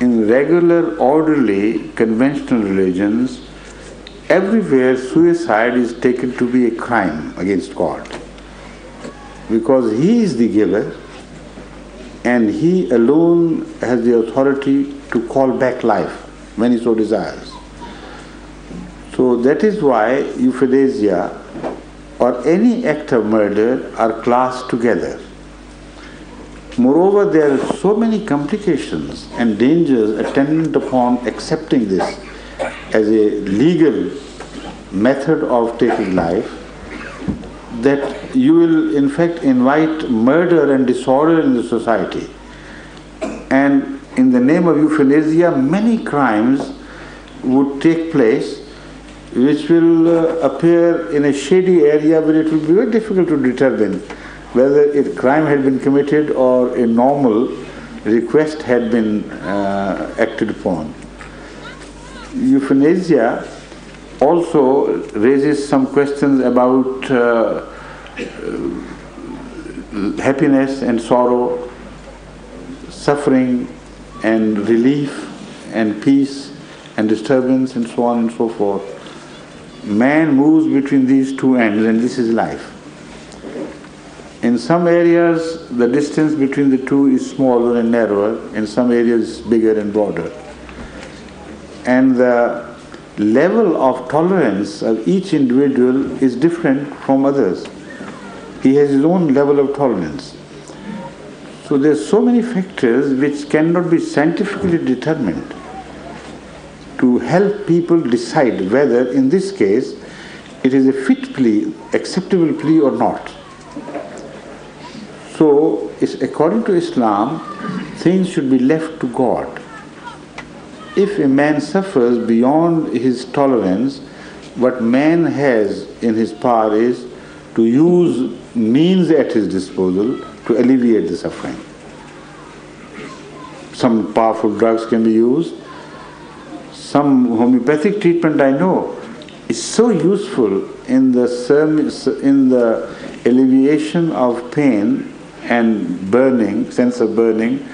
in regular, orderly, conventional religions, everywhere suicide is taken to be a crime against God. Because He is the giver and He alone has the authority to call back life when He so desires. So that is why euthanasia or any act of murder are classed together. Moreover, there are so many complications and dangers attendant upon accepting this as a legal method of taking life, that you will in fact invite murder and disorder in the society. And in the name of euthanasia, many crimes would take place which will appear in a shady area where it will be very difficult to determine whether a crime had been committed or a normal request had been acted upon. Euthanasia also raises some questions about happiness and sorrow, suffering and relief and peace and disturbance and so on and so forth. Man moves between these two ends, and this is life. In some areas, the distance between the two is smaller and narrower. In some areas, it's bigger and broader. And the level of tolerance of each individual is different from others. He has his own level of tolerance. So there's so many factors which cannot be scientifically determined to help people decide whether, in this case, it is a fit plea, acceptable plea or not. So, according to Islam, things should be left to God. If a man suffers beyond his tolerance, what man has in his power is to use means at his disposal to alleviate the suffering. Some powerful drugs can be used. Some homeopathic treatment, I know, is so useful in the alleviation of pain and burning, sense of burning,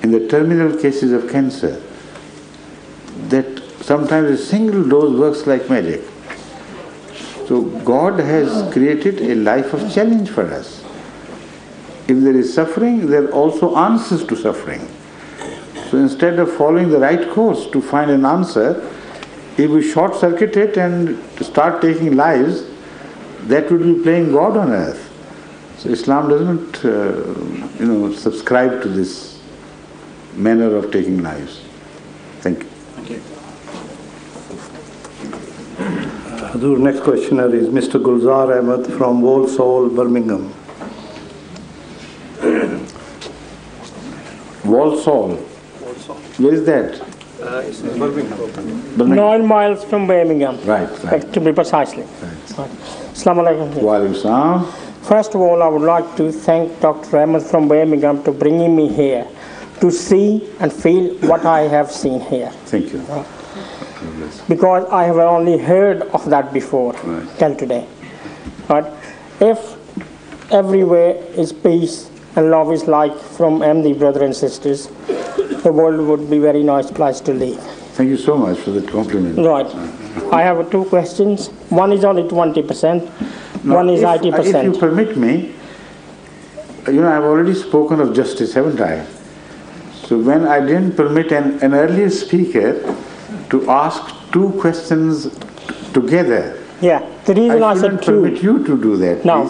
in the terminal cases of cancer, that sometimes a single dose works like magic. So God has created a life of challenge for us. If there is suffering, there are also answers to suffering. So instead of following the right course to find an answer, if we short-circuit it and start taking lives, that would be playing God on earth. So Islam doesn't, subscribe to this manner of taking lives. Thank you. The next questioner is Mr. Gulzar Ahmed from Walsall, Birmingham. Walsall. Where is that? It's in Birmingham. 9 miles from Birmingham. Right. To be precisely. Right. Assalamu alaikum. Wa alaikum salam. First of all, I would like to thank Dr. Ahmed from Birmingham for bringing me here to see and feel what I have seen here. Thank you. Because I have only heard of that before, till today. But if everywhere is peace and love is like from Ahmadi brothers and sisters, the world would be a very nice place to live. Thank you so much for that compliment. Right. I have 2 questions. One is only 20%. Now, one is 80%. If you permit me, I've already spoken of justice, haven't I? So when I didn't permit an earlier speaker to ask 2 questions together, yeah, the reason I said 2. I permit you to do that. No,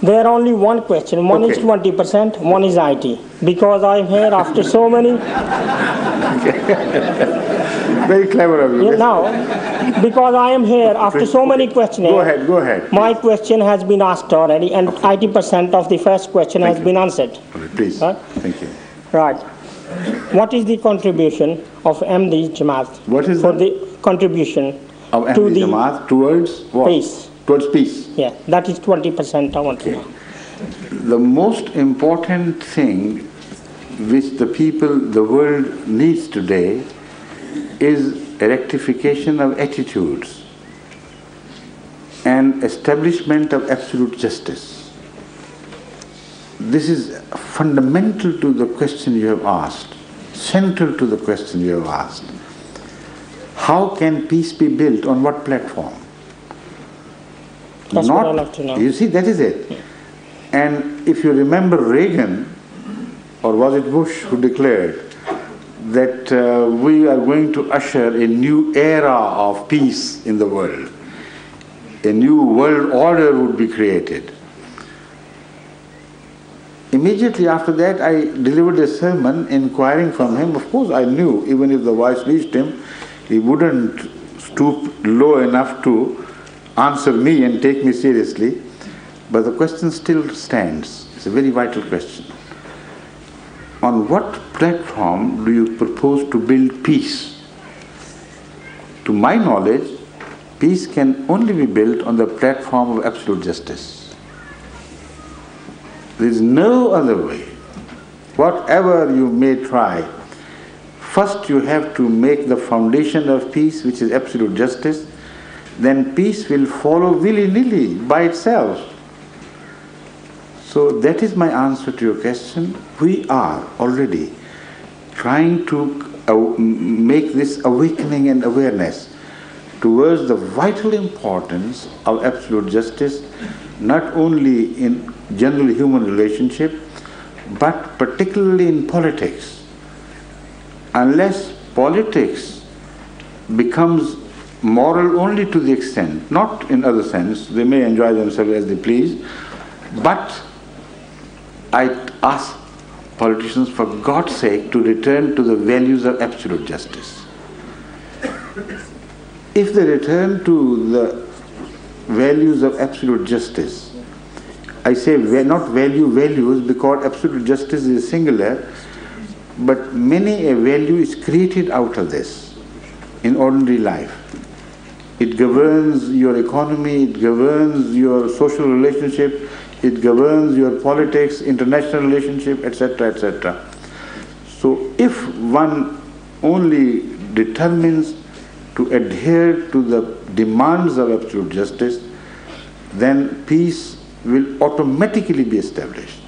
there are only 1 question. One is 20%, one is 80%. Because I'm here after so many. Very clever of you. Now, because I am here after so many questions. Go ahead. My question has been asked already, and 80% of the first question has been answered. Please. Right? Thank you. Right. What is the contribution of Ahmadi Jamaat? What is the contribution of Ahmadi Jamaat towards what? Peace. Towards peace. Yeah, that is 20% I want to know. The most important thing which the world needs today is a rectification of attitudes and establishment of absolute justice. This is fundamental to the question you have asked. central to the question you have asked. How can peace be built? On what platform? That's what I'd love to know. You see, that is it. And if you remember Reagan, or was it Bush, who declared that we are going to usher a new era of peace in the world. A new world order would be created. Immediately after that, I delivered a sermon inquiring from him. Of course, I knew even if the voice reached him, he wouldn't stoop low enough to answer me and take me seriously. But the question still stands. It's a very vital question. On what platform do you propose to build peace? To my knowledge, peace can only be built on the platform of absolute justice. There is no other way. Whatever you may try, first you have to make the foundation of peace, which is absolute justice, then peace will follow willy-nilly by itself. So that is my answer to your question. We are already trying to make this awakening and awareness towards the vital importance of absolute justice, not only in general human relationship, but particularly in politics. Unless politics becomes moral only to the extent, not in other sense, they may enjoy themselves as they please, but I ask politicians, for God's sake, to return to the values of absolute justice. If they return to the values of absolute justice, I say not values because absolute justice is singular, but many a value is created out of this in ordinary life. It governs your economy, it governs your social relationship, it governs your politics, international relationship, etc., etc. So if one only determines to adhere to the demands of absolute justice, then peace will automatically be established.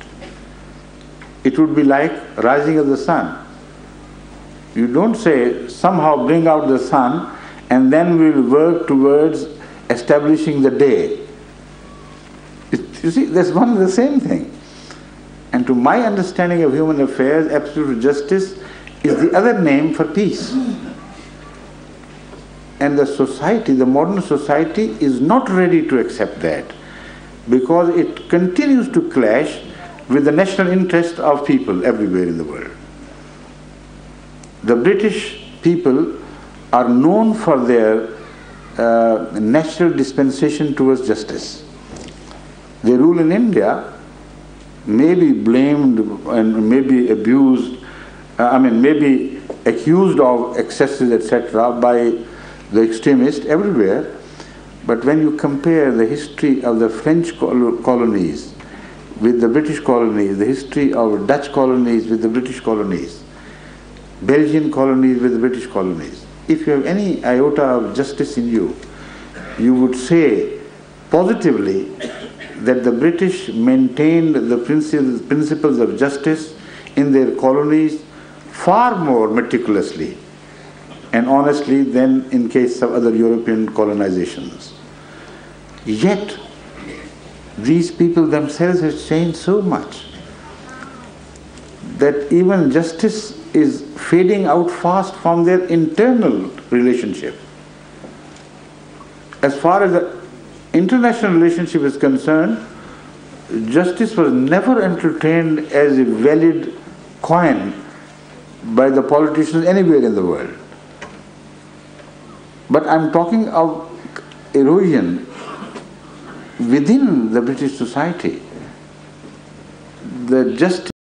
It would be like rising of the sun. You don't say somehow bring out the sun and then we will work towards establishing the day. You see, that's one and the same thing. And to my understanding of human affairs, absolute justice is the other name for peace. And the society, the modern society, is not ready to accept that because it continues to clash with the national interest of people everywhere in the world. The British people are known for their natural dispensation towards justice. They rule in India, may be blamed and may be abused, may be accused of excesses, etc., by the extremists everywhere. But when you compare the history of the French colonies with the British colonies, the history of Dutch colonies with the British colonies, Belgian colonies with the British colonies, if you have any iota of justice in you, you would say positively that the British maintained the principles of justice in their colonies far more meticulously and honestly than in case of other European colonizations. Yet, these people themselves have changed so much that even justice is fading out fast from their internal relationship. As far as the international relationship is concerned, justice was never entertained as a valid coin by the politicians anywhere in the world. But I'm talking of erosion within the British society. The justice